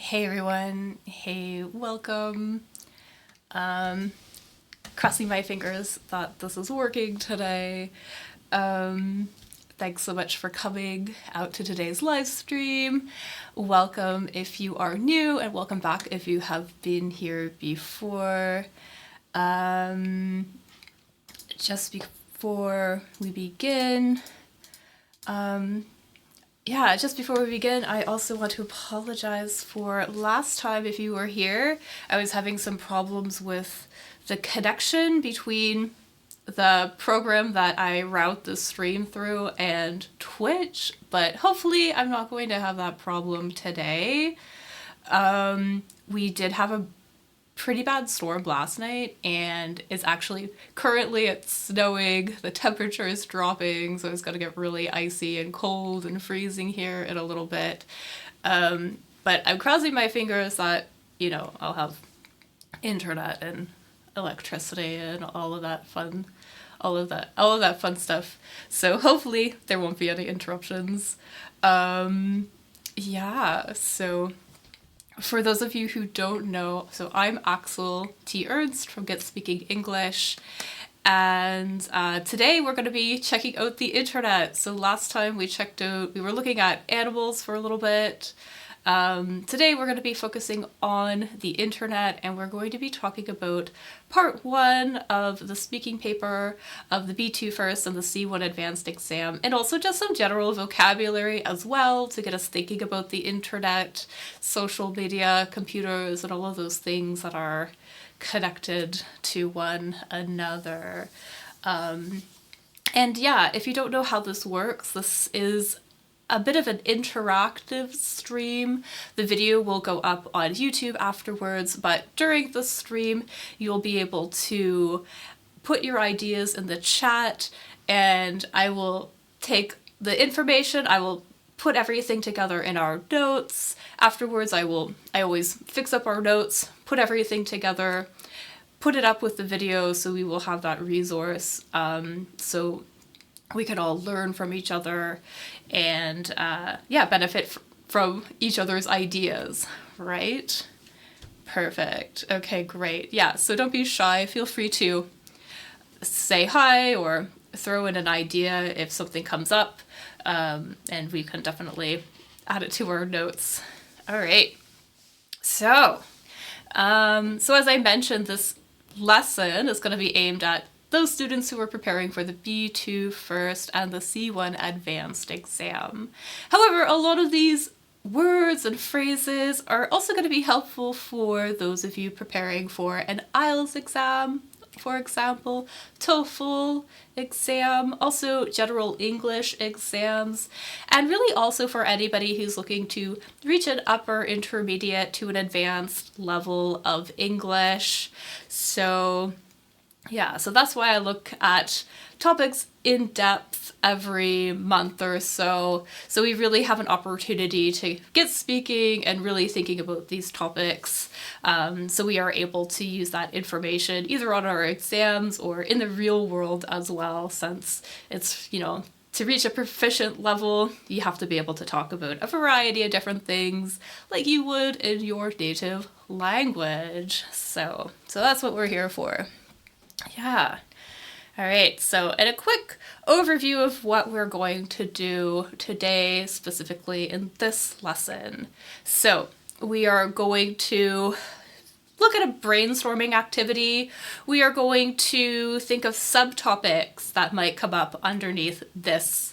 Hey everyone, hey, welcome. Crossing my fingers that this is working today. Thanks so much for coming out to today's live stream. Welcome if you are new, and welcome back if you have been here before. Just before we begin, just before we begin, I also want to apologize for last time if you were here. I was having some problems with the connection between the program that I route the stream through and Twitch, but hopefully I'm not going to have that problem today. We did have a pretty bad storm last night, and currently it's snowing, the temperature is dropping, so it's going to get really icy and cold and freezing here in a little bit. But I'm crossing my fingers that, I'll have internet and electricity and all of that fun stuff. So hopefully there won't be any interruptions. So for those of you who don't know, so I'm Axel T. Ernst from Get Speaking English, and today we're going to be checking out the internet. So last time we were looking at animals for a little bit. Today we're going to be focusing on the internet, and we're going to be talking about part 1 of the speaking paper of the B2 first and the C1 advanced exam, and also just some general vocabulary as well to get us thinking about the internet, social media, computers, and all of those things that are connected to one another. If you don't know how this works, this is a bit of an interactive stream. The video will go up on YouTube afterwards, but during the stream, you'll be able to put your ideas in the chat, and I will take the information, I will put everything together in our notes. Afterwards, I always fix up our notes, put everything together, put it up with the video, so we will have that resource. So we can all learn from each other and benefit from each other's ideas, right? Perfect. Okay, great. Yeah, so don't be shy. Feel free to say hi or throw in an idea if something comes up, and we can definitely add it to our notes. All right. So as I mentioned, this lesson is going to be aimed at those students who are preparing for the B2 first and the C1 advanced exam. However, a lot of these words and phrases are also going to be helpful for those of you preparing for an IELTS exam, for example, TOEFL exam, also general English exams, and really also for anybody who's looking to reach an upper intermediate to an advanced level of English. So that's why I look at topics in depth every month or so. So we really have an opportunity to get speaking and really thinking about these topics. So we are able to use that information either on our exams or in the real world as well, since it's, to reach a proficient level, you have to be able to talk about a variety of different things like you would in your native language. So that's what we're here for. Yeah. All right. So, and a quick overview of what we're going to do today, specifically in this lesson. So, we are going to look at a brainstorming activity. We are going to think of subtopics that might come up underneath this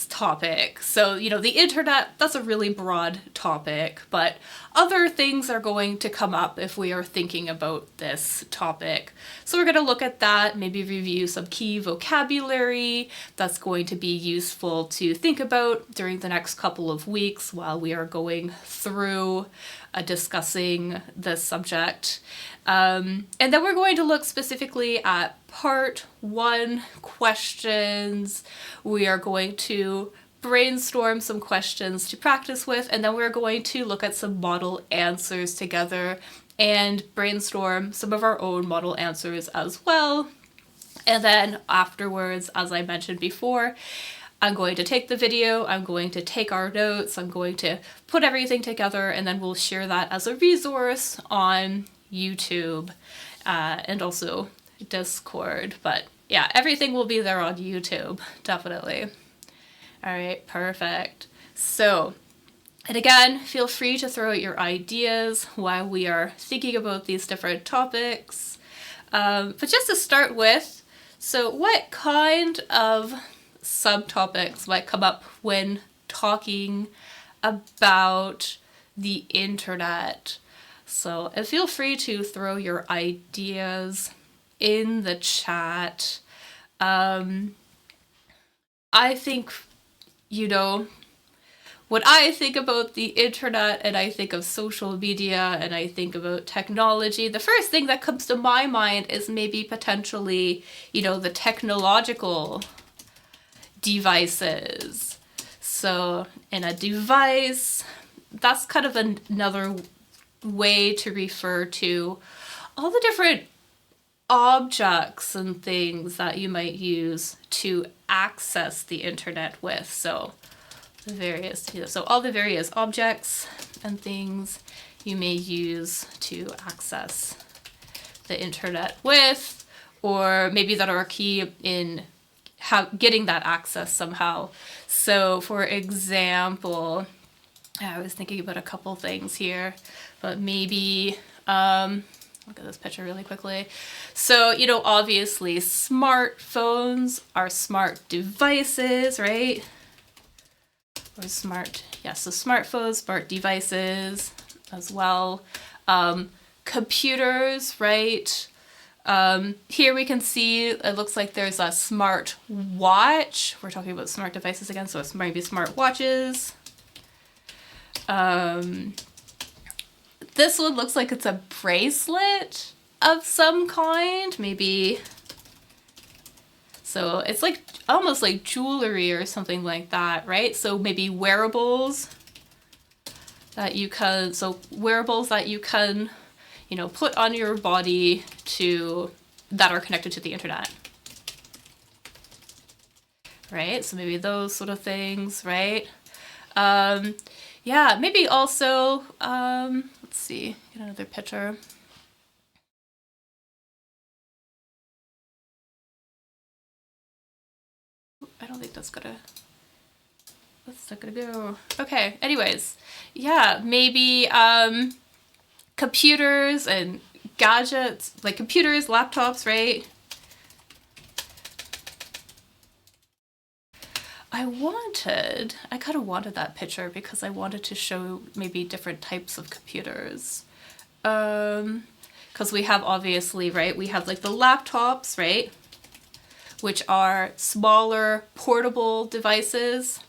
topic. So, the internet, that's a really broad topic, but other things are going to come up if we are thinking about this topic. So we're going to look at that, maybe review some key vocabulary that's going to be useful to think about during the next couple of weeks while we are going through discussing this subject. And then we're going to look specifically at part 1 questions. We are going to brainstorm some questions to practice with, and then we're going to look at some model answers together and brainstorm some of our own model answers as well. And then afterwards, as I mentioned before, I'm going to take the video, I'm going to take our notes, I'm going to put everything together, and then we'll share that as a resource on YouTube and also Discord. But yeah, everything will be there on YouTube, definitely. All right, perfect. So, and again, feel free to throw out your ideas while we are thinking about these different topics. But just to start with, so what kind of subtopics might come up when talking about the internet? So feel free to throw your ideas in the chat. I think, when I think about the internet and I think of social media and I think about technology, the first thing that comes to my mind is maybe potentially, the technological devices. So in a device, that's kind of another way to refer to all the different objects and things that you might use to access the internet with. So all the various objects and things you may use to access the internet with, or maybe that are key in getting that access somehow. So for example, I was thinking about a couple things here, but maybe, look at this picture really quickly. So, obviously smartphones are smart devices, right? Or so smartphones, smart devices as well. Computers, right? Here we can see, it looks like there's a smart watch. We're talking about smart devices again, so it's maybe smart watches. This one looks like it's a bracelet of some kind, maybe. So it's like almost like jewelry or something like that, right? So maybe wearables that you can, put on your body that are connected to the internet, right? So maybe those sort of things, right? Yeah, maybe also, let's see, get another picture. I don't think that's not gonna go. Okay, anyways, yeah, maybe computers and gadgets, like computers, laptops, right? I kind of wanted that picture because I wanted to show maybe different types of computers. Because we have obviously, right, we have like the laptops, right? Which are smaller portable devices.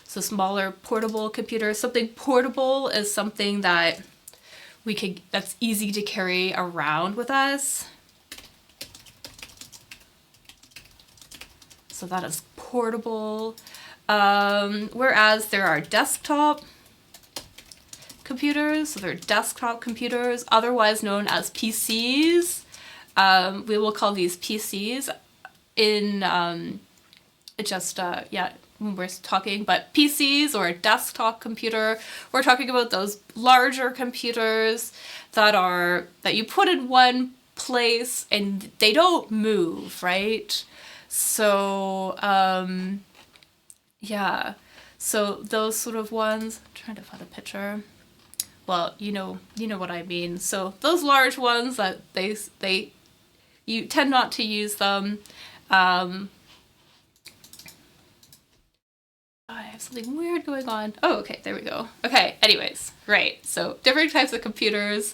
So smaller portable computers. Something portable is something that that's easy to carry around with us. So that is portable. Whereas there are desktop computers. So they're desktop computers, otherwise known as PCs. We will call these PCs in when we're talking, but PCs or a desktop computer, we're talking about those larger computers that you put in one place and they don't move, right? So, yeah, so those sort of ones, I'm trying to find a picture. Well, you know what I mean. So those large ones that you tend not to use them. I have something weird going on. Oh, okay, there we go. Okay, anyways, right. So different types of computers,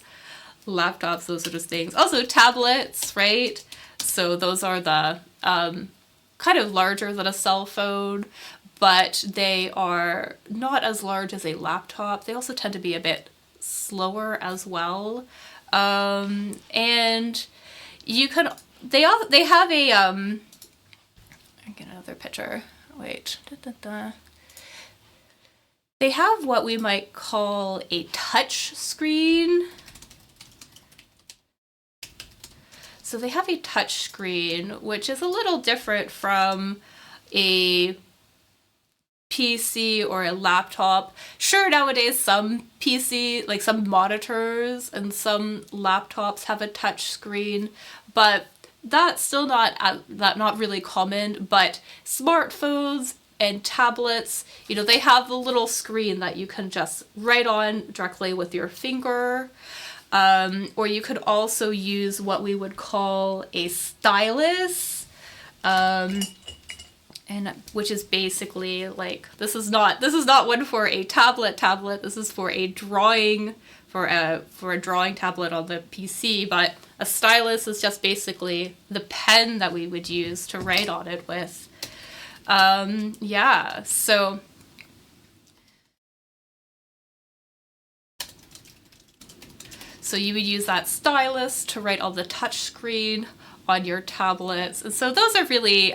laptops, those sort of things. Also tablets, right? So those are the kind of larger than a cell phone, but they are not as large as a laptop. They also tend to be a bit slower as well. And you can, they have a, I get another picture. Wait. They have what we might call a touch screen. So they have a touch screen, which is a little different from a PC or a laptop. Sure, nowadays some PC, like some monitors and some laptops have a touch screen, but that's still not really common. But smartphones and tablets, you know, they have the little screen that you can just write on directly with your finger. Or you could also use what we would call a stylus, and which is basically like, this is not one for a tablet. This is for a drawing tablet on the PC, but a stylus is just basically the pen that we would use to write on it with. Yeah, so you would use that stylus to write on the touch screen on your tablets. And so those are really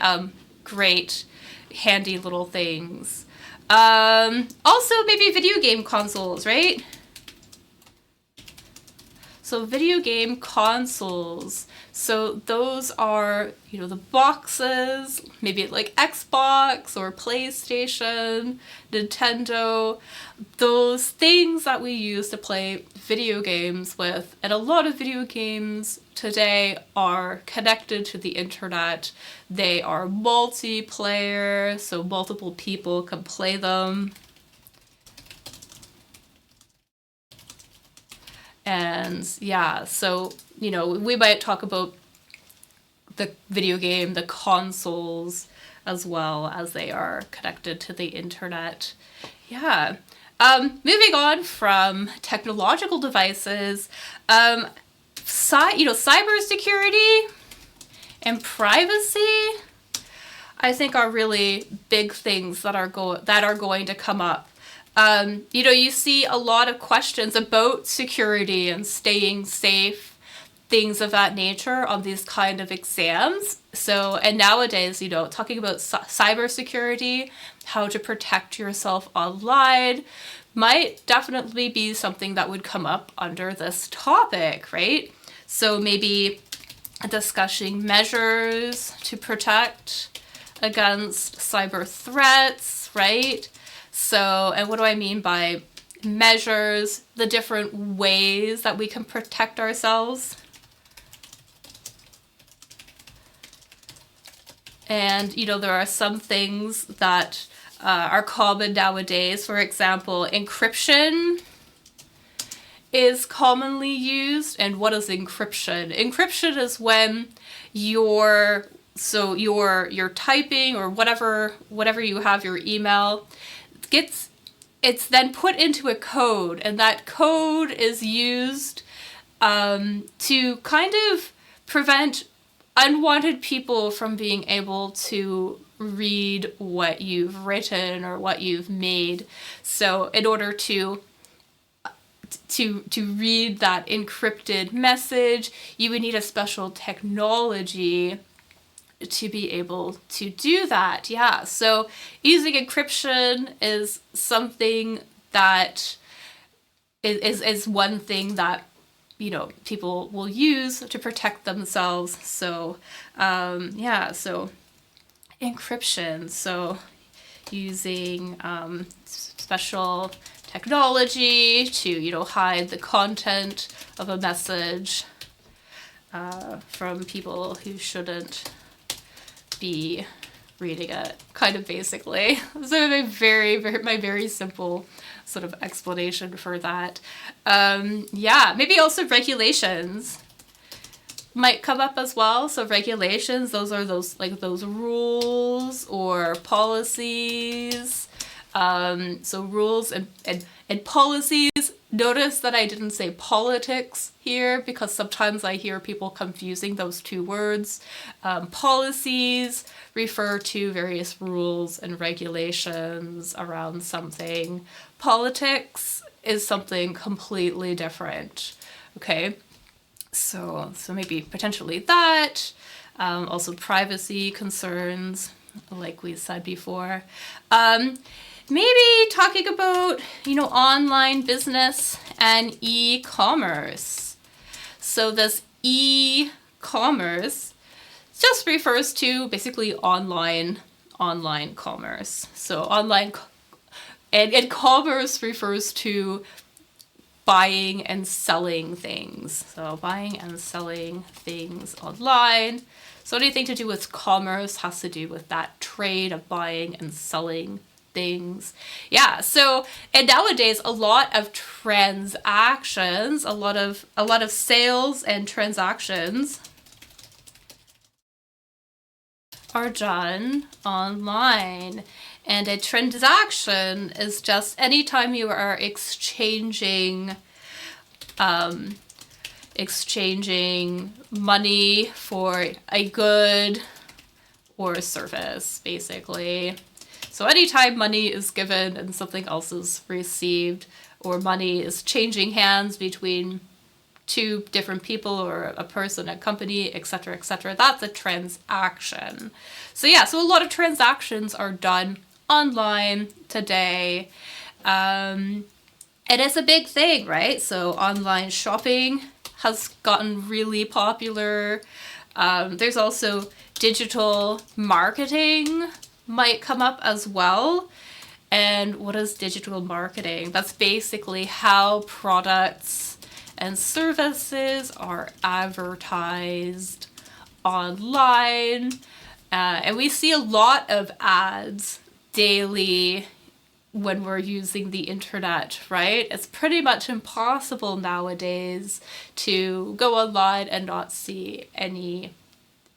great, handy little things. Also, maybe video game consoles, right? So video game consoles. So those are, you know, the boxes, maybe like Xbox or PlayStation, Nintendo, those things that we use to play video games with. And a lot of video games today are connected to the internet. They are multiplayer, so multiple people can play them. And yeah, so, you know, we might talk about the video game, the consoles, as well as they are connected to the internet. Yeah. Moving on from technological devices, cybersecurity and privacy, I think, are really big things that are going to come up. You know, you see a lot of questions about security and staying safe, things of that nature on these kind of exams. So, and nowadays, you know, talking about cybersecurity, how to protect yourself online, might definitely be something that would come up under this topic, right? So maybe discussing measures to protect against cyber threats, right? So, and what do I mean by measures? The different ways that we can protect ourselves. And, you know, there are some things that are common nowadays. For example, encryption is commonly used. And what is encryption? Encryption is when you're typing or whatever you have, your email, it's then put into a code, and that code is used to kind of prevent unwanted people from being able to read what you've written or what you've made. So in order to read that encrypted message, you would need a special technology to be able to do that. Yeah, so using encryption is something that is one thing that, you know, people will use to protect themselves. So yeah, so encryption, so using special technology to, you know, hide the content of a message from people who shouldn't be reading it, kind of basically. So my very simple sort of explanation for that. Yeah, maybe also regulations might come up as well. So regulations, those are those rules or policies. So rules and policies. Notice that I didn't say politics here because sometimes I hear people confusing those two words. Policies refer to various rules and regulations around something. Politics is something completely different. Okay, so maybe potentially that. Also privacy concerns, like we said before. Maybe talking about, you know, online business and e-commerce. So this e-commerce commerce just refers to basically online commerce. So online and commerce refers to buying and selling things. So buying and selling things online. So anything to do with commerce has to do with that trade of buying and selling things. Yeah, so and nowadays a lot of transactions, a lot of sales and transactions are done online. And a transaction is just anytime you are exchanging money for a good or a service, basically. So anytime money is given and something else is received, or money is changing hands between two different people or a person, a company, etc., that's a transaction. So yeah, so a lot of transactions are done online today. And it's a big thing, right? So online shopping has gotten really popular. There's also digital marketing might come up as well. And what is digital marketing? That's basically how products and services are advertised online. And we see a lot of ads daily when we're using the internet, right? It's pretty much impossible nowadays to go online and not see any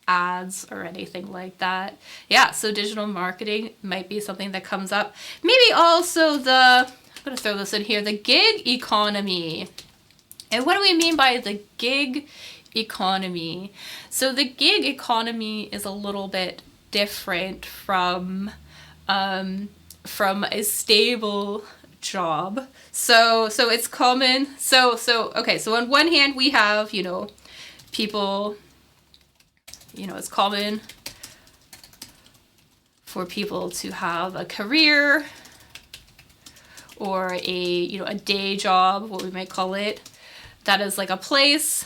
ads or anything like that. Yeah, so digital marketing might be something that comes up. Maybe also I'm going to throw this in here, the gig economy. And what do we mean by the gig economy? So the gig economy is a little bit different from a stable job. So it's common. Okay, so on one hand we have, people, it's common for people to have a career or a day job, what we might call it. That is like a place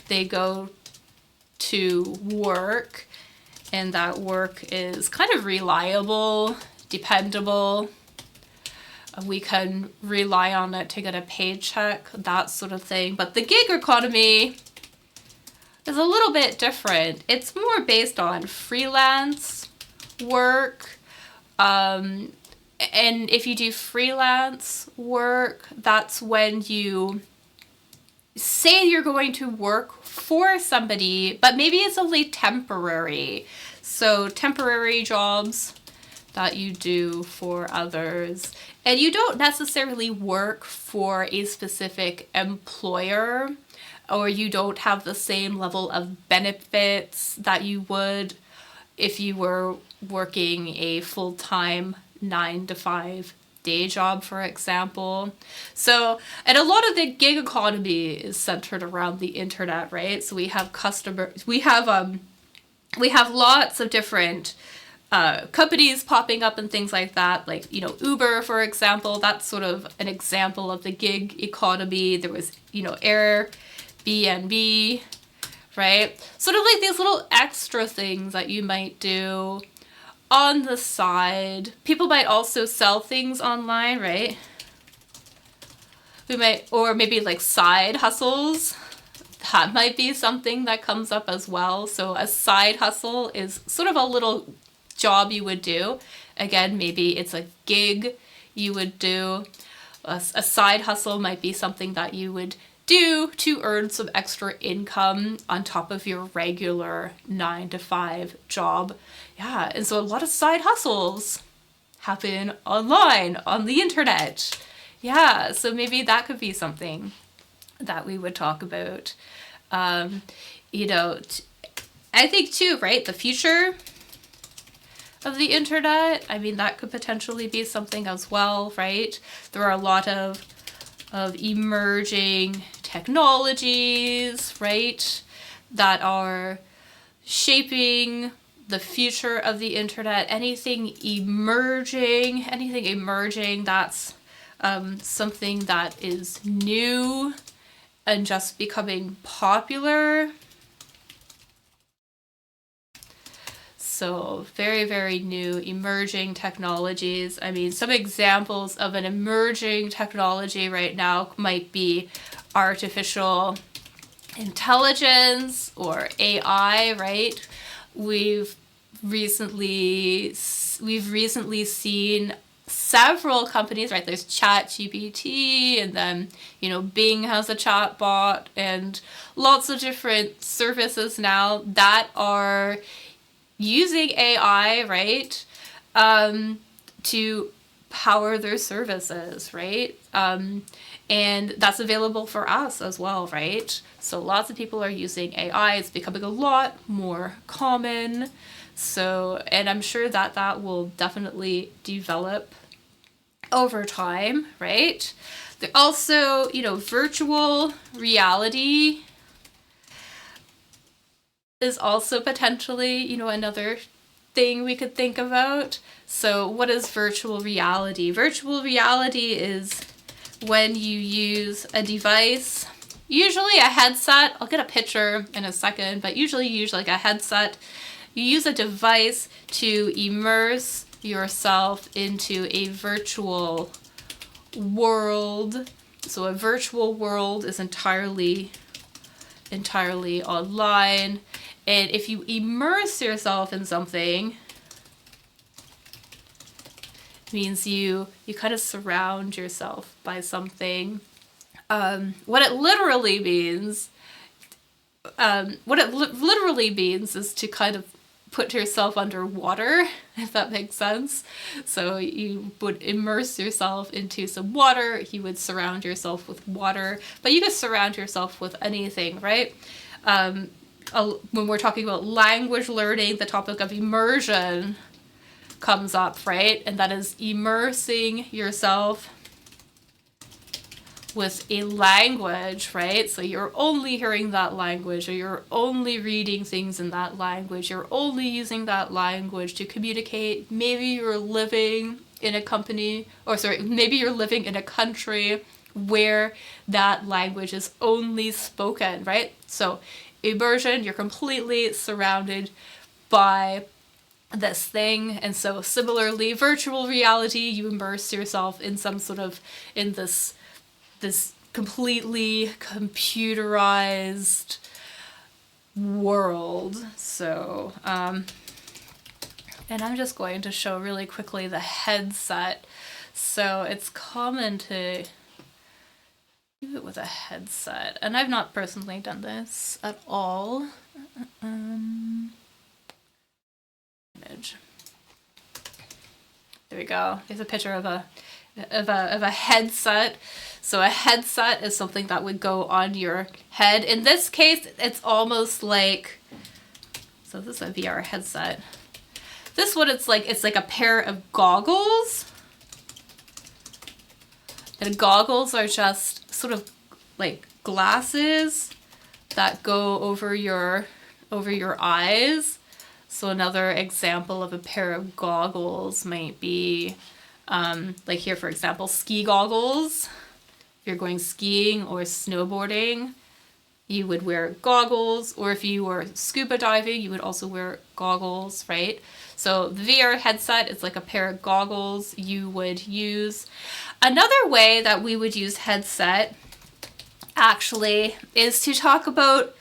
they go to work, and that work is kind of reliable, dependable. We can rely on it to get a paycheck, that sort of thing. But the gig economy is a little bit different. It's more based on freelance work. And if you do freelance work, that's when you say you're going to work for somebody, but maybe it's only temporary. So temporary jobs that you do for others. And you don't necessarily work for a specific employer, or you don't have the same level of benefits that you would if you were working a full-time 9-to-5 day job, for example. So, and a lot of the gig economy is centered around the internet, right? So we have lots of different companies popping up and things like that, like, Uber, for example. That's sort of an example of the gig economy. There was, Airbnb, right? Sort of like these little extra things that you might do on the side. People might also sell things online, right? Or maybe like side hustles. That might be something that comes up as well. So a side hustle is sort of a little job you would do. Again, maybe it's a gig you would do. A side hustle might be something that you would do to earn some extra income on top of your regular 9-to-5 job. Yeah, and so a lot of side hustles happen online, on the internet. Yeah, so maybe that could be something that we would talk about. I think too, right, the future of the internet, that could potentially be something as well, right? There are a lot of emerging technologies, right, that are shaping the future of the internet. Anything emerging, that's something that is new and just becoming popular. So very, very new emerging technologies. I mean, some examples of an emerging technology right now might be artificial intelligence or AI, right? We've recently seen several companies, right? There's ChatGPT, and then, Bing has a chat bot, and lots of different services now that are using AI, right, to power their services, right? And that's available for us as well, right? So lots of people are using AI. It's becoming a lot more common. So, and I'm sure that that will definitely develop over time, right? There also, virtual reality is also potentially, another thing we could think about. So what is virtual reality? Virtual reality is when you use a device, usually a headset. I'll get a picture in a second, but usually you use like a headset. You use a device to immerse yourself into a virtual world. So a virtual world is entirely online. And if you immerse yourself in something, it means you kind of surround yourself by something. What it literally means is to kind of put yourself underwater, if that makes sense. So you would immerse yourself into some water, you would surround yourself with water, but you could surround yourself with anything, right? When we're talking about language learning, the topic of immersion comes up, right? And that is immersing yourself with a language, right? So you're only hearing that language, or you're only reading things in that language, you're only using that language to communicate. Maybe you're living in a maybe you're living in a country where that language is only spoken, right? So immersion, you're completely surrounded by this thing. And so similarly, virtual reality, you immerse yourself in this completely computerized world. So, and I'm just going to show really quickly the headset. So it's common to do it with a headset, and I've not personally done this at all. Image. There we go. Here's a picture of a headset. So a headset is something that would go on your head. In this case, it's almost like, so this is a VR headset. This one, it's like a pair of goggles. And goggles are just sort of like glasses that go over your eyes. So another example of a pair of goggles might be, like here, for example, ski goggles. If you're going skiing or snowboarding, you would wear goggles. Or if you were scuba diving, you would also wear goggles, right? So the VR headset is like a pair of goggles you would use. Another way that we would use headset, actually, is to talk about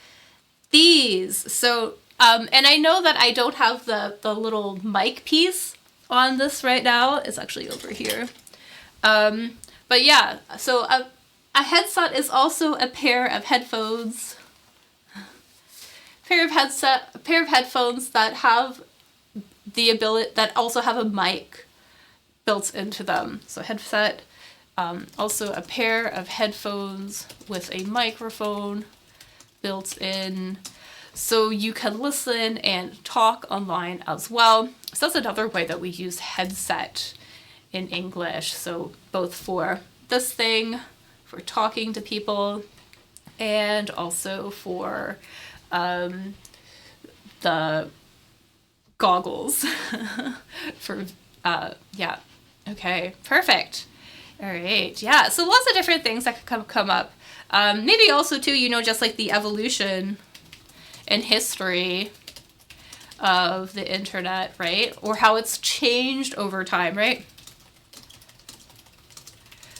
these. So, and I know that I don't have the little mic piece on this right now. It's actually over here. But yeah, so a headset is also a pair of headphones. A pair of headphones that have the ability, that also have a mic built into them. So headset, also a pair of headphones with a microphone built in, so you can listen and talk online as well. So that's another way that we use headset in English. So both for this thing, for talking to people, and also for the goggles. For yeah. Okay, perfect. All right, yeah. So lots of different things that could come up. Maybe also too, just like the evolution in history of the internet, right? Or how it's changed over time, right?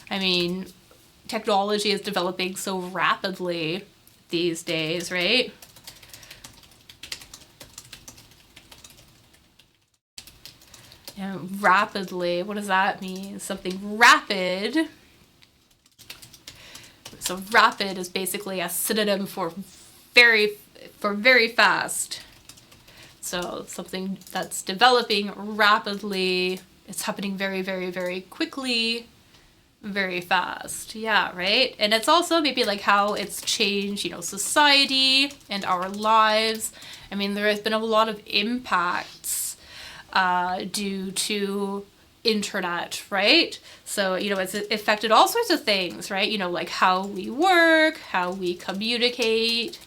I mean, technology is developing so rapidly these days, right? And rapidly, what does that mean? Something rapid. So rapid is basically a synonym for very fast. So something that's developing rapidly, it's happening very, very, very quickly, very fast. Yeah, right? And it's also maybe like how it's changed, society and our lives. I mean, there has been a lot of impacts due to internet, right? So, it's affected all sorts of things, right? Like how we work, how we communicate,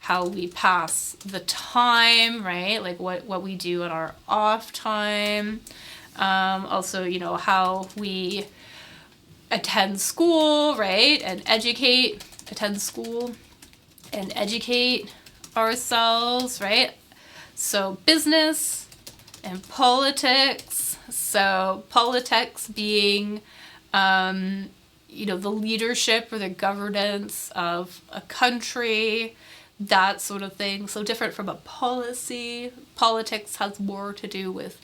how we pass the time, right? Like what we do in our off time. Also, how we attend school, right? And attend school and educate ourselves, right? So business and politics. So politics being, the leadership or the governance of a country, that sort of thing. So different from a policy. Politics has more to do with,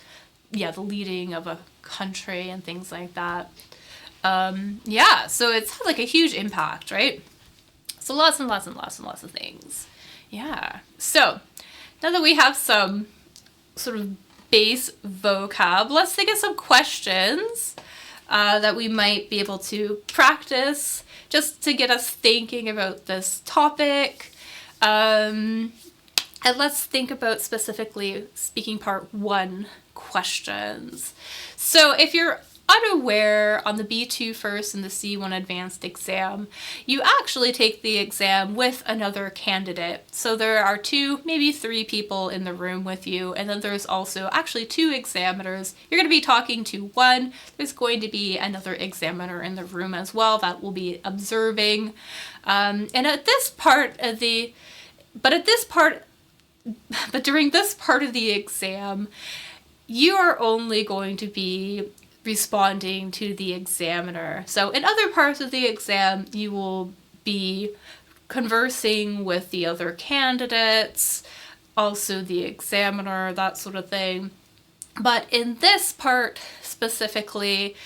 the leading of a country and things like that. So it's had like a huge impact, right? So lots and lots and lots and lots of things. Yeah. So now that we have some sort of base vocab, let's think of some questions that we might be able to practice just to get us thinking about this topic. And let's think about specifically speaking part 1 questions. So if you're unaware, on the B2 first and the C1 advanced exam, you actually take the exam with another candidate. So there are 2, maybe 3 people in the room with you, and then there's also actually 2 examiners. You're going to be talking to one. There's going to be another examiner in the room as well that will be observing. And during this part of the exam, you are only going to be responding to the examiner. So in other parts of the exam, you will be conversing with the other candidates, also the examiner, that sort of thing. But in this part specifically,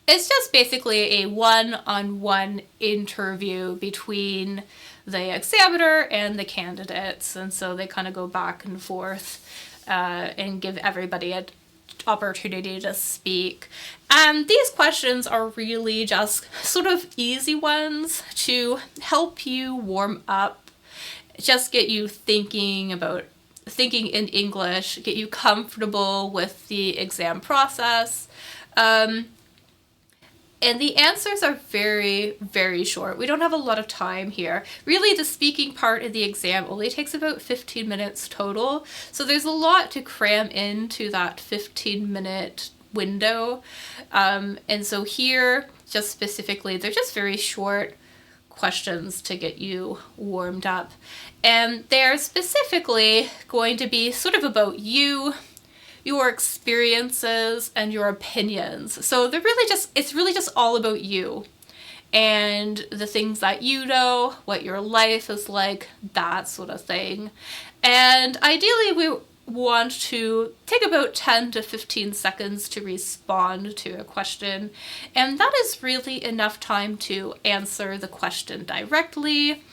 it's just basically a one-on-one interview between the examiner and the candidates. And so they kind of go back and forth and give everybody an opportunity to speak. And these questions are really just sort of easy ones to help you warm up, just get you thinking in English, get you comfortable with the exam process. And the answers are very, very short. We don't have a lot of time here. Really, the speaking part of the exam only takes about 15 minutes total. So there's a lot to cram into that 15-minute window. And so here, just specifically, they're just very short questions to get you warmed up. And they're specifically going to be sort of about you, your experiences, and your opinions. So it's really just all about you and the things that you know, what your life is like, that sort of thing. And ideally we want to take about 10 to 15 seconds to respond to a question. And that is really enough time to answer the question directly,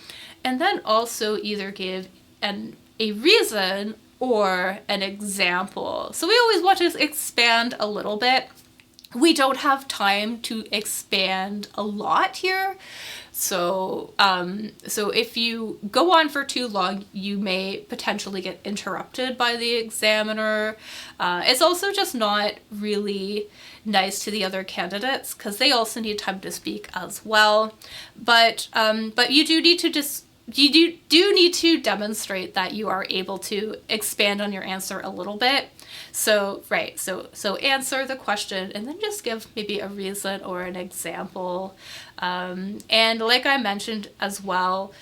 and then also either give a reason or an example. So we always want to expand a little bit. We don't have time to expand a lot here. So if you go on for too long, you may potentially get interrupted by the examiner. It's also just not really nice to the other candidates because they also need time to speak as well. But you do need to you do need to demonstrate that you are able to expand on your answer a little bit. So answer the question and then just give maybe a reason or an example. And like I mentioned as well,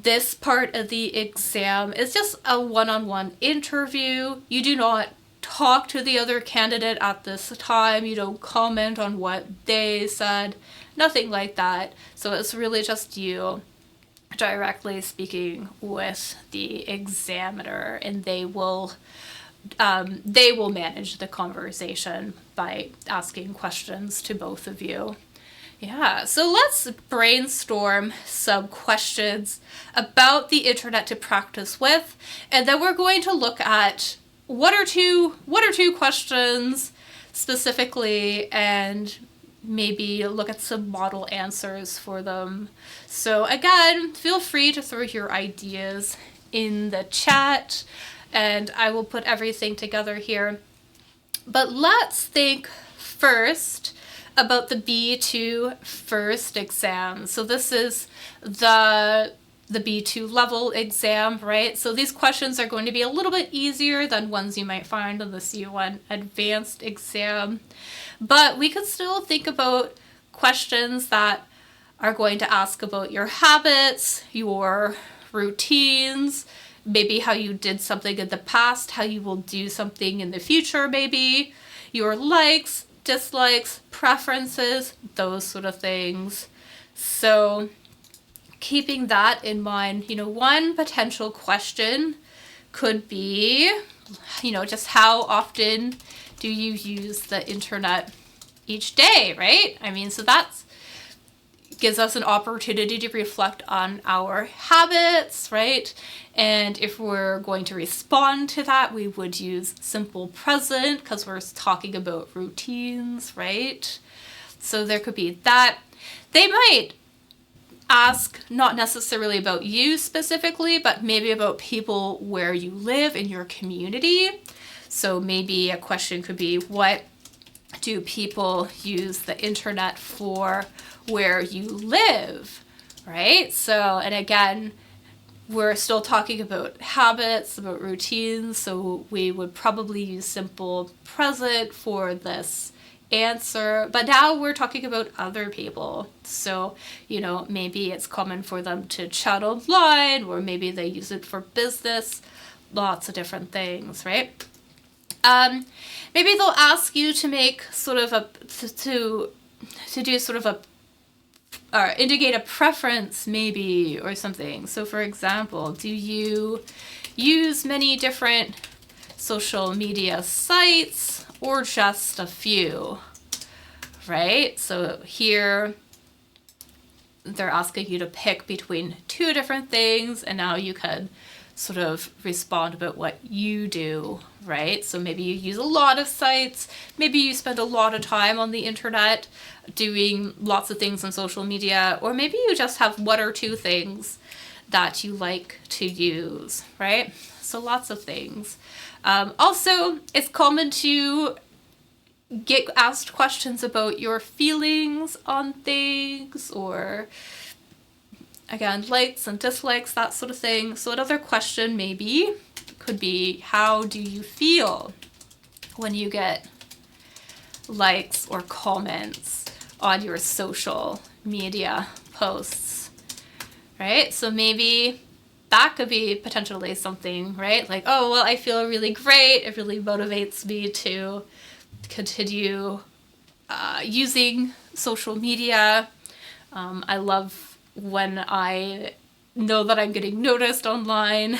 This part of the exam is just a one-on-one interview. You do not talk to the other candidate at this time. You don't comment on what they said. Nothing like that. So it's really just you directly speaking with the examiner, and they will manage the conversation by asking questions to both of you. Yeah, so let's brainstorm some questions about the internet to practice with, and then we're going to look at one or two questions specifically, and maybe look at some model answers for them. So again, feel free to throw your ideas in the chat, and I will put everything together here. But let's think first about the B2 first exam. So this is the B2 level exam, right? So these questions are going to be a little bit easier than ones you might find on the C1 advanced exam. But we could still think about questions that are going to ask about your habits, your routines, maybe how you did something in the past, how you will do something in the future, maybe your likes, dislikes, preferences, those sort of things. So keeping that in mind, one potential question could be, just how often do you use the internet each day, right? So that's gives us an opportunity to reflect on our habits, right? And if we're going to respond to that, we would use simple present because we're talking about routines, right? So there could be that. They might ask not necessarily about you specifically, but maybe about people where you live in your community. So maybe a question could be, what do people use the internet for where you live, right? So, and again, we're still talking about habits, about routines, so we would probably use simple present for this answer. But now we're talking about other people. So, maybe it's common for them to chat online, or maybe they use it for business, lots of different things, right? Maybe they'll ask you to make sort of to do sort of or indicate a preference maybe, or something. So for example, do you use many different social media sites or just a few, right? So here they're asking you to pick between two different things, and now you could sort of respond about what you do, right? So maybe you use a lot of sites, maybe you spend a lot of time on the internet doing lots of things on social media, or maybe you just have one or two things that you like to use, right? So lots of things. Also, it's common to get asked questions about your feelings on things, or again, likes and dislikes, that sort of thing. So another question maybe could be, how do you feel when you get likes or comments on your social media posts, right? So maybe that could be potentially something, right? Like, oh, well, I feel really great. It really motivates me to continue using social media. I love when I know that I'm getting noticed online,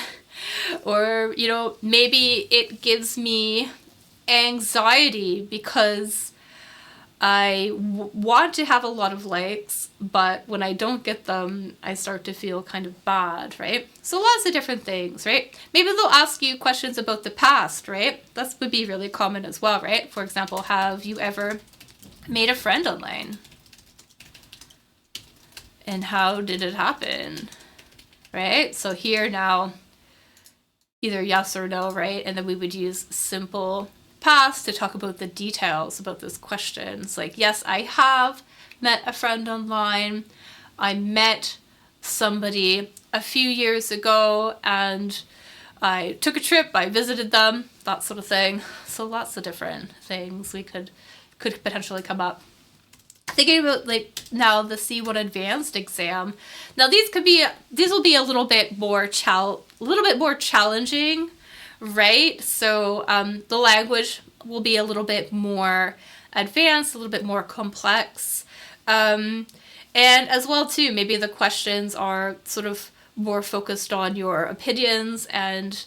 or, maybe it gives me anxiety because I want to have a lot of likes, but when I don't get them, I start to feel kind of bad, right? So lots of different things, right? Maybe they'll ask you questions about the past, right? That would be really common as well, right? For example, have you ever made a friend online? And how did it happen, right? So here now, either yes or no, right? And then we would use simple past to talk about the details about this question. It's like, yes, I have met a friend online. I met somebody a few years ago, and I took a trip, I visited them, that sort of thing. So lots of different things we could potentially come up. thinking about like now the C1 advanced exam. Now these will be a little bit more challenging, right? So the language will be a little bit more advanced, a little bit more complex. And as well too, maybe the questions are sort of more focused on your opinions and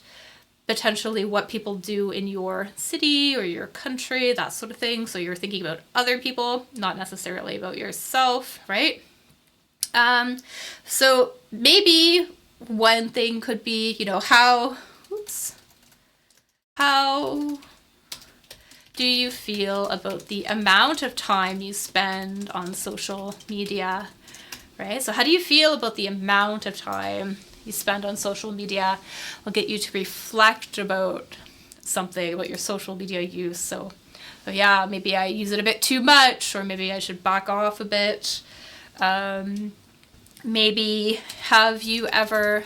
potentially what people do in your city or your country, that sort of thing. So you're thinking about other people, not necessarily about yourself, right? So maybe one thing could be, you know, how do you feel about the amount of time you spend on social media, right? So how do you feel about the amount of time you spend on social media? Will get you to reflect about something, about your social media use. So yeah, maybe I use it a bit too much, or maybe I should back off a bit. Maybe have you ever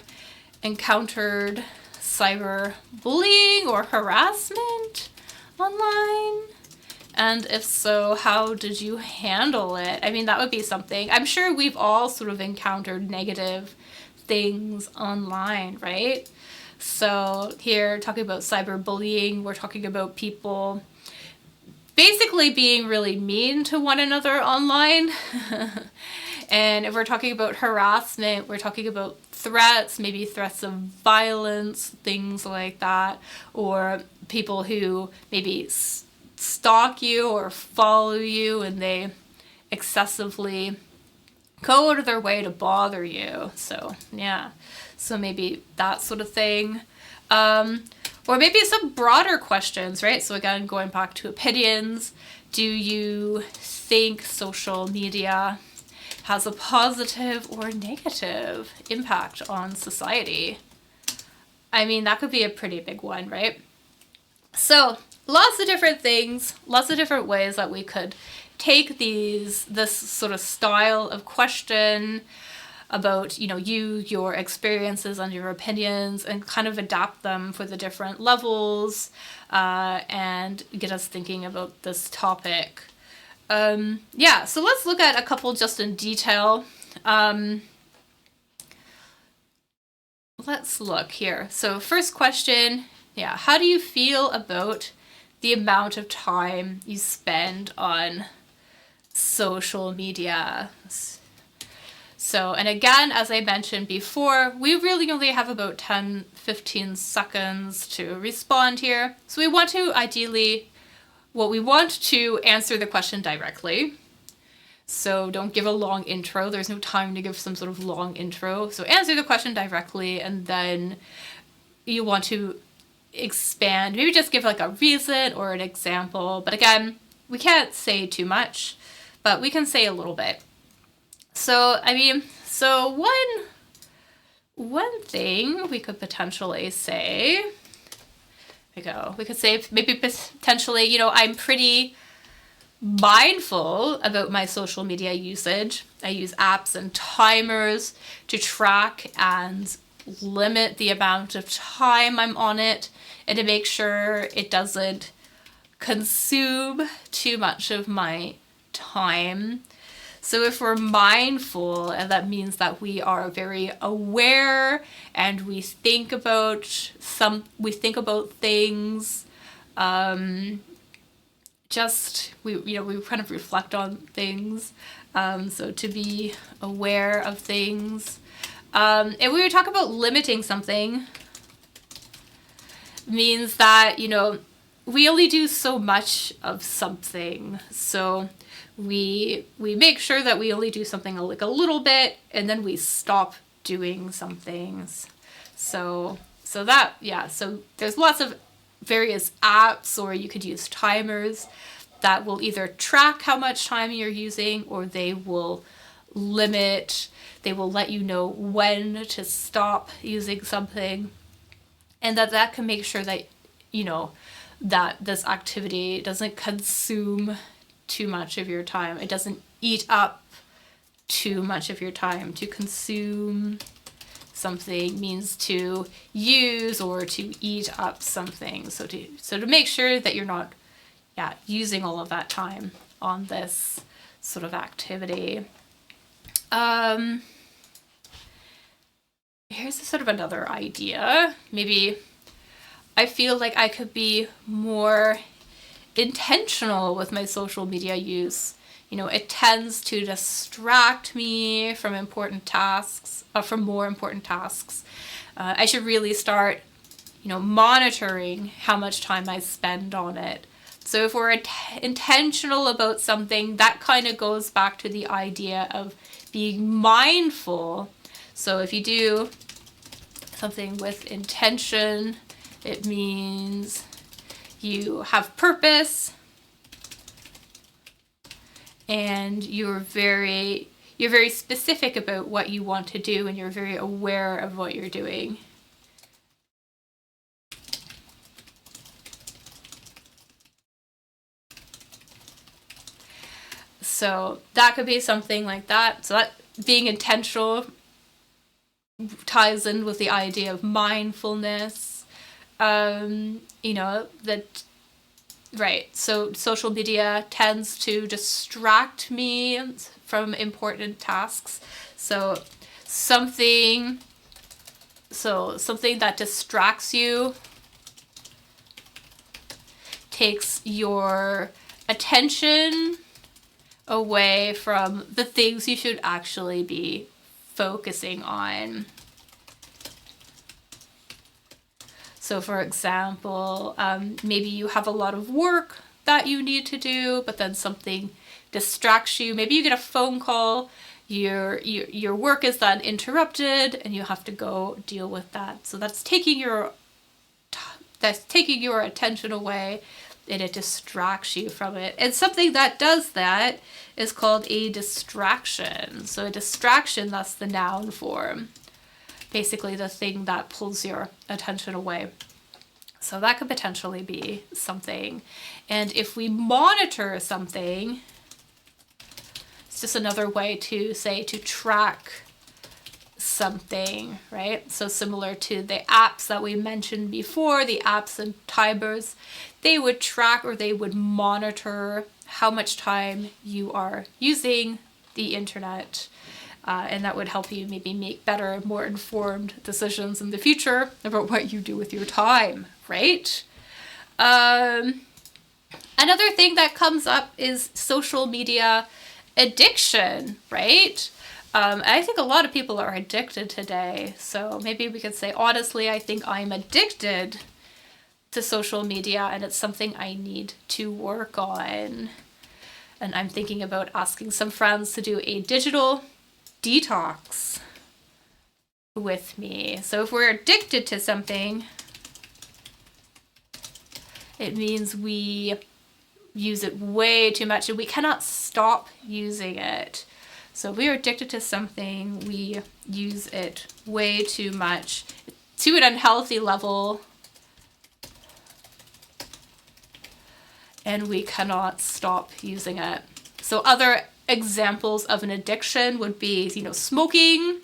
encountered cyberbullying or harassment online? And if so, how did you handle it? I mean, that would be something. I'm sure we've all sort of encountered negative things online, right? So here, talking about cyberbullying, we're talking about people basically being really mean to one another online. And if we're talking about harassment, we're talking about threats, maybe threats of violence, things like that, or people who maybe stalk you or follow you and they excessively go out of their way to bother you. So yeah, so maybe that sort of thing. Or maybe some broader questions, right? So again, going back to opinions, do you think social media has a positive or negative impact on society? I mean, that could be a pretty big one, right? So lots of different things, lots of different ways that we could take this sort of style of question about, you know, your experiences and your opinions, and kind of adapt them for the different levels, and get us thinking about this topic. Yeah, so let's look at a couple just in detail. Let's look here. So first question, yeah, how do you feel about the amount of time you spend on social media? So, and again, as I mentioned before, we really only have about 10-15 seconds to respond here. So we want to we want to answer the question directly. So don't give a long intro. There's no time to give some sort of long intro. So answer the question directly, and then you want to expand, maybe just give like a reason or an example. But again, we can't say too much, but we can say a little bit. So, I mean, so one thing we could potentially say, we could say maybe potentially, you know, I'm pretty mindful about my social media usage. I use apps and timers to track and limit the amount of time I'm on it, and to make sure it doesn't consume too much of my time. So if we're mindful, and that means that we are very aware and we think about things, we kind of reflect on things. So to be aware of things. And we would talk about limiting something, means that, you know, we only do so much of something. So we make sure that we only do something like a little bit, and then we stop doing some things. So there's lots of various apps, or you could use timers that will either track how much time you're using, or they will let you know when to stop using something, and that can make sure that, you know, that this activity doesn't consume too much of your time. It doesn't eat up too much of your time. To consume something means to use or to eat up something. So to make sure that you're not using all of that time on this sort of activity. Here's sort of another idea. Maybe I feel like I could be more intentional with my social media use. You know, it tends to distract me from important tasks, from more important tasks. I should really start, you know, monitoring how much time I spend on it. So if we're intentional about something, that kind of goes back to the idea of being mindful. So if you do something with intention, it means you have purpose and you're very specific about what you want to do, and you're very aware of what you're doing. So that could be something like that. So that being intentional ties in with the idea of mindfulness. You know, that, right, so social media tends to distract me from important tasks. So something that distracts you takes your attention away from the things you should actually be focusing on. So for example, maybe you have a lot of work that you need to do, but then something distracts you. Maybe you get a phone call, your work is then interrupted, and you have to go deal with that. So that's taking your attention away, and it distracts you from it. And something that does that is called a distraction. So a distraction, that's the noun form. Basically the thing that pulls your attention away. So that could potentially be something. And if we monitor something, it's just another way to say to track something, right? So similar to the apps that we mentioned before, the apps and timers, they would track or they would monitor how much time you are using the internet. And that would help you maybe make better, more informed decisions in the future about what you do with your time, right? Another thing that comes up is social media addiction, right? I think a lot of people are addicted today. So maybe we could say, honestly, I think I'm addicted to social media, and it's something I need to work on. And I'm thinking about asking some friends to do a digital detox with me. So if we're addicted to something, it means we use it way too much and we cannot stop using it. So if we are addicted to something, we use it way too much to an unhealthy level, and we cannot stop using it. So other examples of an addiction would be, you know, smoking.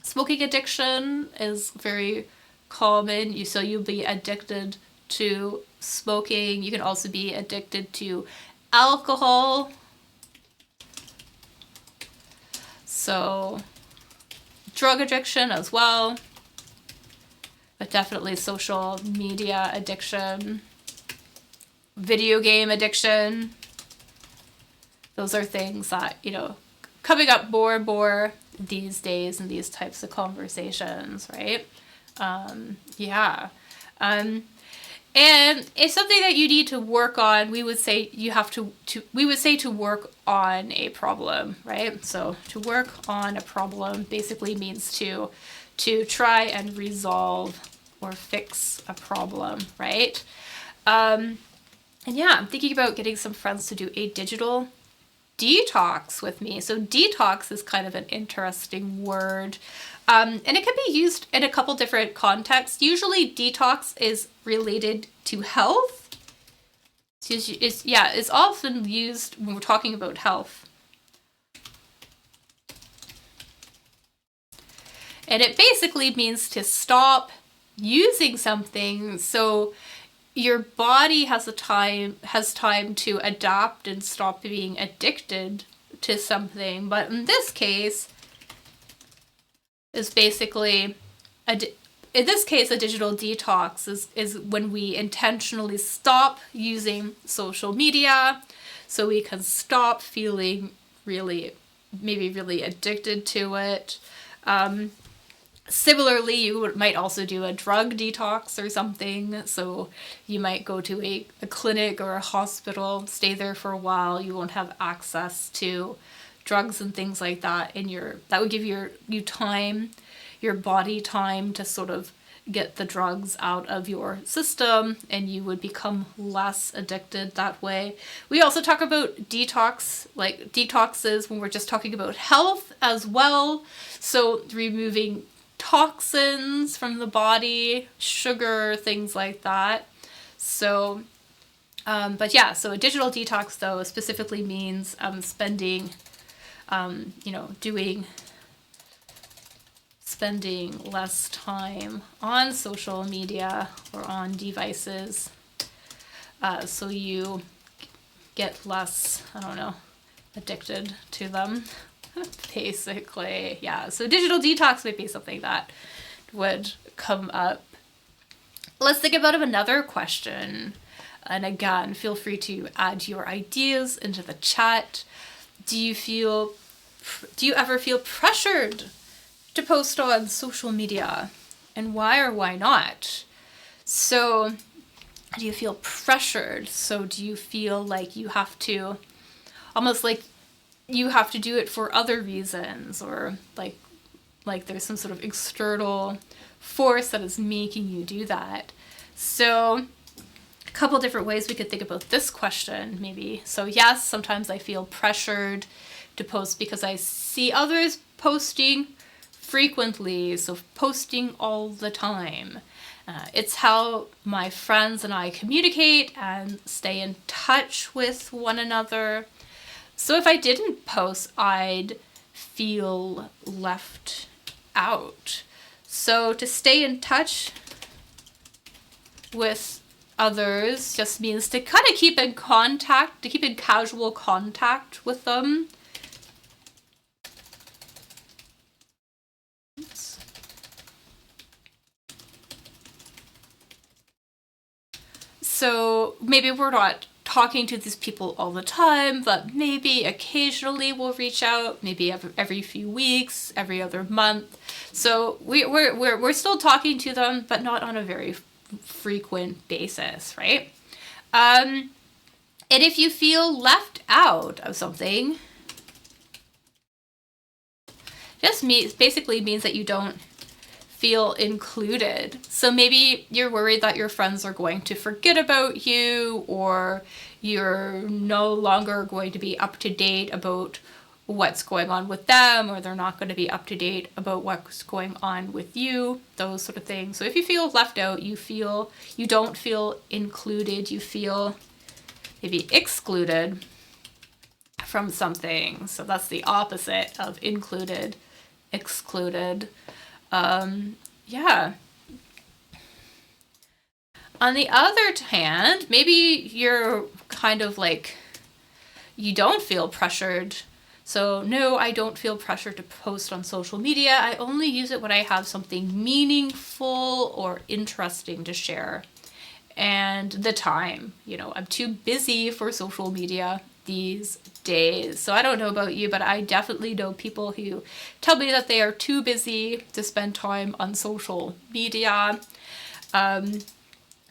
Smoking addiction is very common. So you'll be addicted to smoking. You can also be addicted to alcohol. So drug addiction as well, but definitely social media addiction, video game addiction. Those are things that, you know, coming up more and more these days in these types of conversations, right? And it's something that you need to work on. We would say you have to work on a problem, right? So to work on a problem basically means to try and resolve or fix a problem, right? And yeah, I'm thinking about getting some friends to do a digital detox with me. So detox is kind of an interesting word. And it can be used in a couple different contexts. Usually detox is related to health. It's often used when we're talking about health. And it basically means to stop using something so your body has time to adapt and stop being addicted to something. But in this case, is basically a digital detox is when we intentionally stop using social media so we can stop feeling maybe really addicted to it. Similarly, you might also do a drug detox or something. So you might go to a clinic or a hospital, stay there for a while. You won't have access to drugs and things like that. And that would give you time, your body time to sort of get the drugs out of your system, and you would become less addicted that way. We also talk about detoxes when we're just talking about health as well. So removing toxins from the body, sugar, things like that. So, but yeah, so a digital detox though specifically means spending less time on social media or on devices, so you get less, addicted to them. Basically, yeah. So digital detox might be something that would come up. Let's think about another question. And again, feel free to add your ideas into the chat. Do you ever feel pressured to post on social media? And why or why not? So, do you feel pressured? So do you feel like you have to, almost like you have to do it for other reasons, or like there's some sort of external force that is making you do that? So a couple different ways we could think about this question, maybe. So yes, sometimes I feel pressured to post because I see others posting frequently, so posting all the time. It's how my friends and I communicate and stay in touch with one another. So if I didn't post, I'd feel left out. So to stay in touch with others just means to kind of keep in contact, to keep in casual contact with them. So maybe we're not talking to these people all the time, but maybe occasionally we'll reach out, maybe every few weeks, every other month. So we're still talking to them, but not on a very frequent basis, right? And if you feel left out of something, just basically means that you don't feel included. So maybe you're worried that your friends are going to forget about you, or you're no longer going to be up to date about what's going on with them, or they're not going to be up to date about what's going on with you, those sort of things. So if you feel left out, you don't feel included, you feel maybe excluded from something. So that's the opposite of included, excluded. Yeah. On the other hand, maybe you're kind of like, you don't feel pressured. So no, I don't feel pressured to post on social media. I only use it when I have something meaningful or interesting to share. And the time, I'm too busy for social media these days. So I don't know about you, but I definitely know people who tell me that they are too busy to spend time on social media. And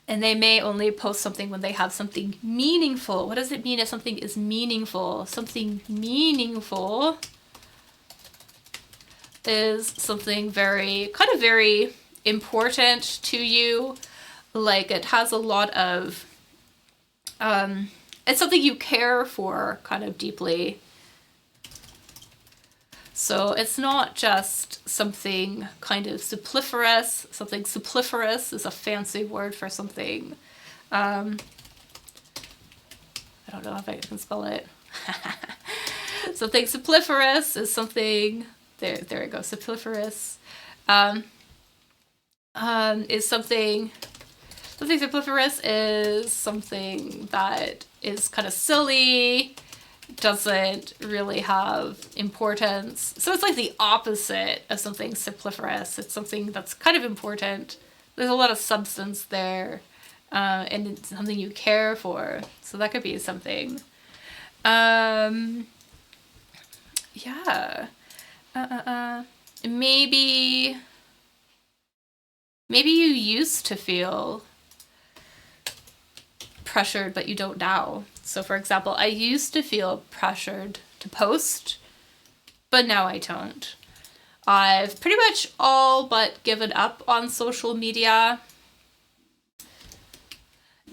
they may only post something when they have something meaningful. What does it mean if something is meaningful? Something meaningful is something very important to you. Like it has a lot of, it's something you care for kind of deeply. So it's not just something kind of superfluous. Something superfluous is a fancy word for something. I don't know if I can spell it. Something superfluous is something, there we go, superfluous. Is something superfluous is something that is kind of silly doesn't really have importance. So it's like the opposite of something simpliferous. It's something that's kind of important. There's a lot of substance there, and it's something you care for. So that could be something. Yeah. Maybe you used to feel pressured, but you don't now. So for example, I used to feel pressured to post, but now I don't. I've pretty much all but given up on social media,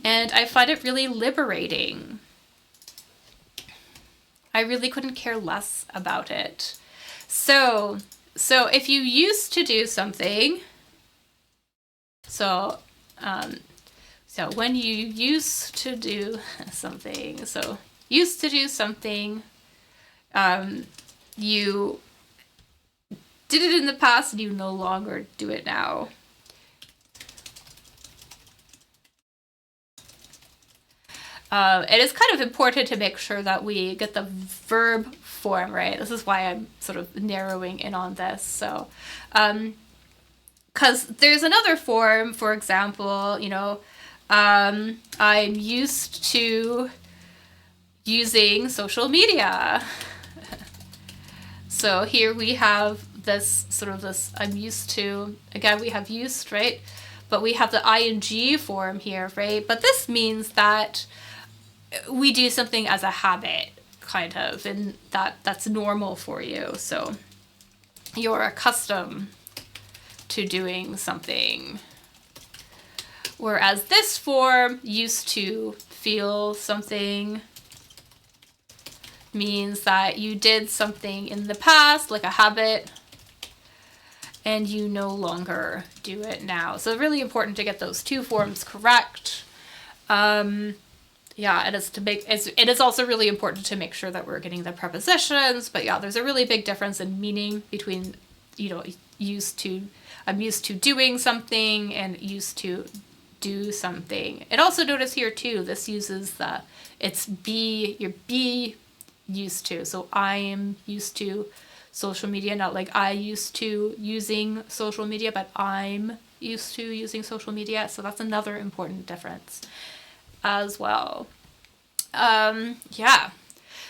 and I find it really liberating. I really couldn't care less about it. So if you used to do something, so when you used to do something, you did it in the past and you no longer do it now. It is kind of important to make sure that we get the verb form right. This is why I'm sort of narrowing in on this. So, because there's another form, for example, I'm used to using social media. So here we have this I'm used to, again, we have used, right? But we have the ing form here, right? But this means that we do something as a habit, kind of, and that's normal for you. So you're accustomed to doing something. Whereas this form, used to feel something, means that you did something in the past, like a habit, and you no longer do it now. So really important to get those two forms correct. Yeah, it is also really important to make sure that we're getting the prepositions, but yeah, there's a really big difference in meaning between, used to, I'm used to doing something, and used to do something. And also notice here too, this uses it's be used to. So I am used to social media, not like I used to using social media, but I'm used to using social media. So that's another important difference as well. Yeah.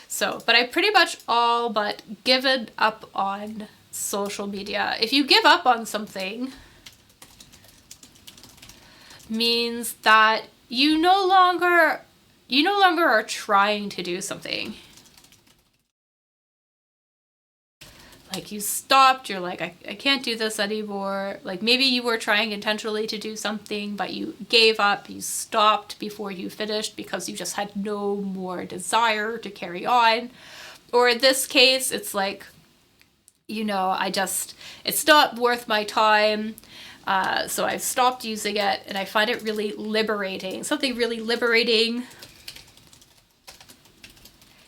So, but I pretty much all but given up on social media. If you give up on something, means that you no longer are trying to do something. Like you stopped, you're like, I can't do this anymore. Like maybe you were trying intentionally to do something, but you gave up, you stopped before you finished because you just had no more desire to carry on. Or in this case, it's like, it's not worth my time. So I've stopped using it, and I find it really liberating. Something really liberating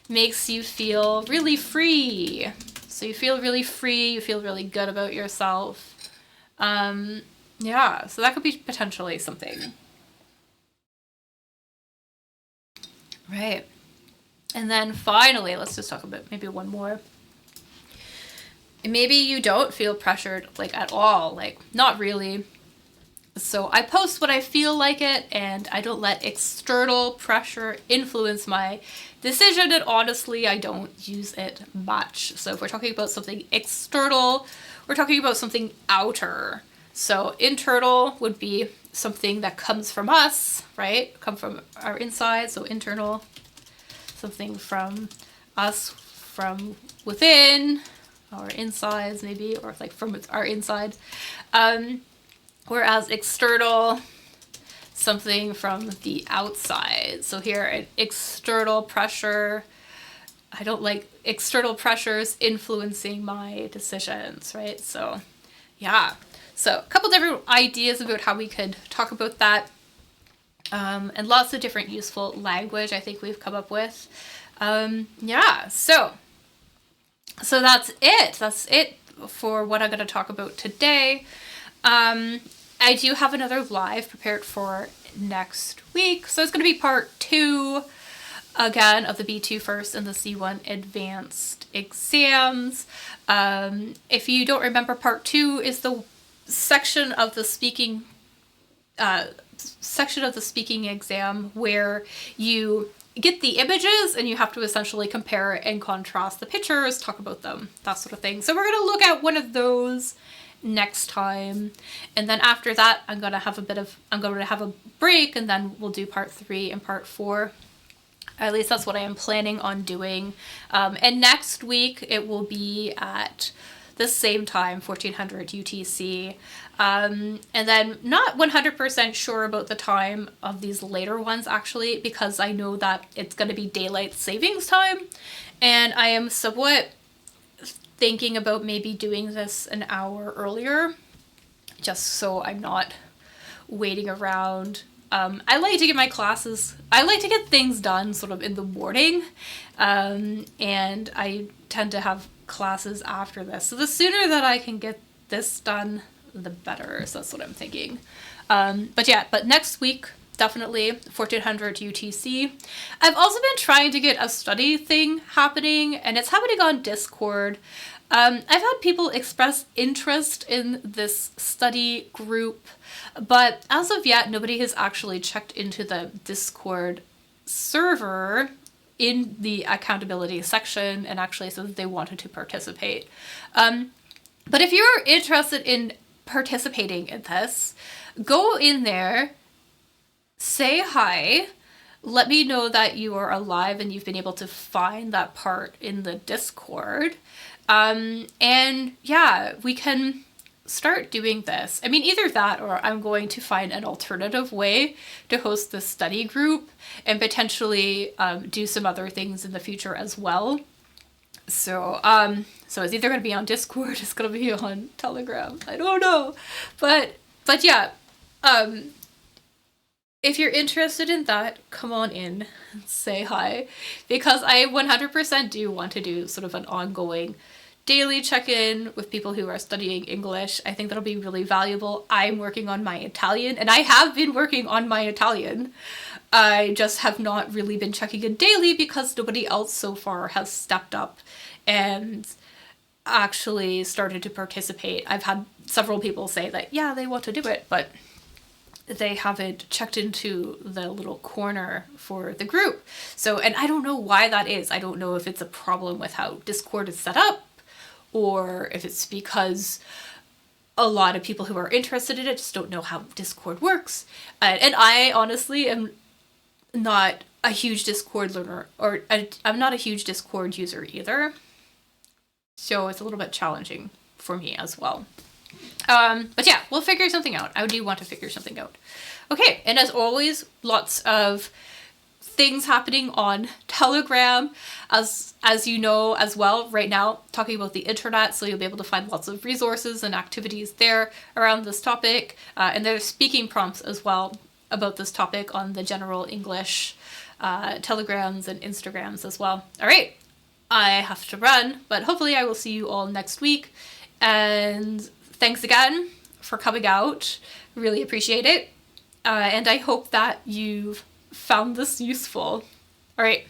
makes you feel really free. So you feel really free, you feel really good about yourself. Yeah, so that could be potentially something. Right. And then finally, let's just talk about maybe one more. Maybe you don't feel pressured, like, at all, like, not really. So I post when I feel like it, and I don't let external pressure influence my decision, and honestly, I don't use it much. So if we're talking about something external, we're talking about something outer. So internal would be something that comes from us, right? Come from our inside, so internal. Something from us, from within, our insides maybe, or like from our inside. Whereas external, something from the outside. So here, an external pressure. I don't like external pressures influencing my decisions, right? So yeah. So a couple different ideas about how we could talk about that. And lots of different useful language I think we've come up with. Yeah, so that's it. That's it for what I'm going to talk about today. I do have another live prepared for next week. So it's going to be part 2 again, of the B2 first and the C1 advanced exams. If you don't remember, part 2 is the section of the speaking exam where you get the images and you have to essentially compare and contrast the pictures, talk about them, that sort of thing. So we're going to look at one of those next time, and then after that I'm going to have a break, and then we'll do part 3 and part 4. At least that's what I am planning on doing. And next week it will be at the same time, 1400 UTC. And then not 100% sure about the time of these later ones, actually, because I know that it's going to be daylight savings time. And I am somewhat thinking about maybe doing this an hour earlier, just so I'm not waiting around. I like to get things done sort of in the morning, and I tend to have classes after this. So the sooner that I can get this done, the better. So that's what I'm thinking. But next week, definitely 1400 UTC. I've also been trying to get a study thing happening, and it's happening on Discord. I've had people express interest in this study group, but as of yet, nobody has actually checked into the Discord server in the accountability section and actually said that they wanted to participate. But if you're interested in participating in this, go in there, say hi, let me know that you are alive and you've been able to find that part in the Discord. And yeah, we can start doing this. I mean, either that or I'm going to find an alternative way to host this study group and potentially do some other things in the future as well. So it's either going to be on Discord, it's going to be on Telegram. I don't know. But yeah, if you're interested in that, come on in and say hi, because I 100% do want to do sort of an ongoing daily check-in with people who are studying English. I think that'll be really valuable. I'm working on my Italian, and I have been working on my Italian. I just have not really been checking in daily because nobody else so far has stepped up and actually started to participate. I've had several people say that, yeah, they want to do it, but they haven't checked into the little corner for the group. So, and I don't know why that is. I don't know if it's a problem with how Discord is set up, or if it's because a lot of people who are interested in it just don't know how Discord works. And I honestly am not a huge Discord learner, or I'm not a huge Discord user either. So it's a little bit challenging for me as well. But yeah, we'll figure something out. I do want to figure something out. Okay, and as always, lots of things happening on Telegram, as you know as well right now, talking about the internet, so you'll be able to find lots of resources and activities there around this topic, and there's speaking prompts as well about this topic on the general English Telegrams and Instagrams as well. All right, I have to run, but hopefully I will see you all next week, and thanks again for coming out. Really appreciate it, and I hope that you've found this useful. All right.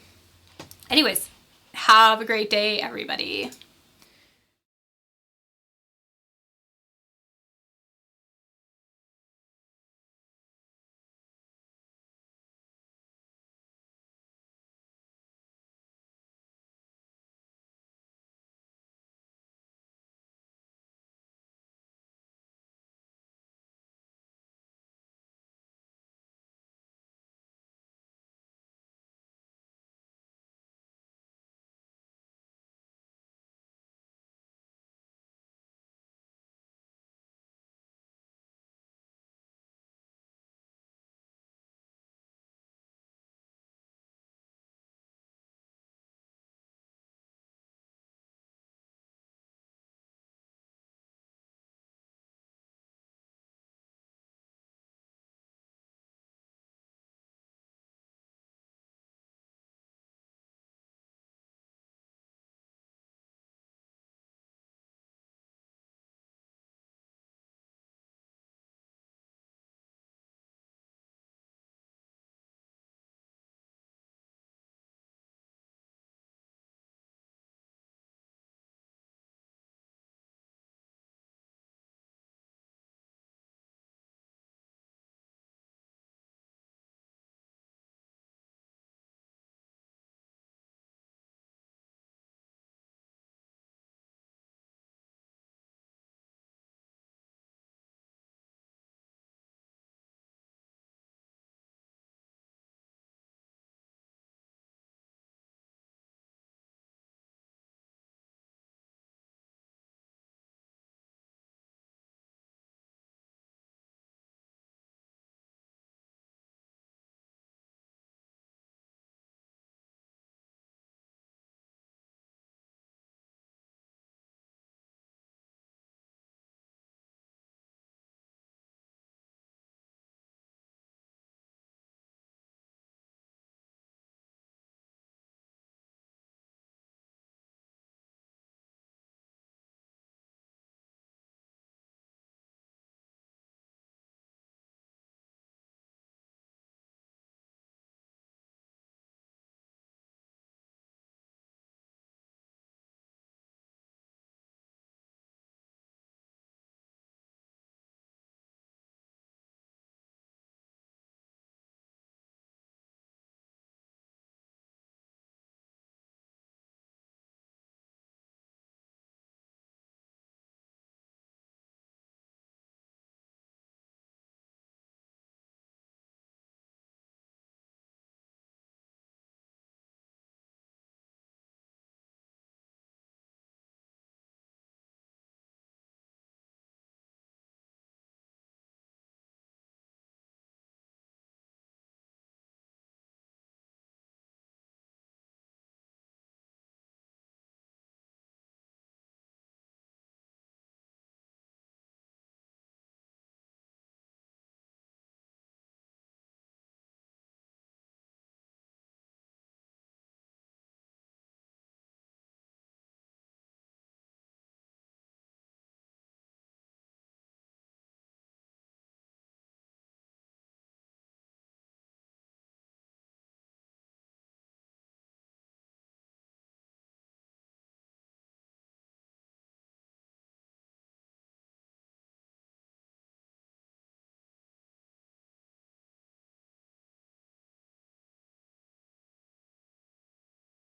Anyways, have a great day, everybody.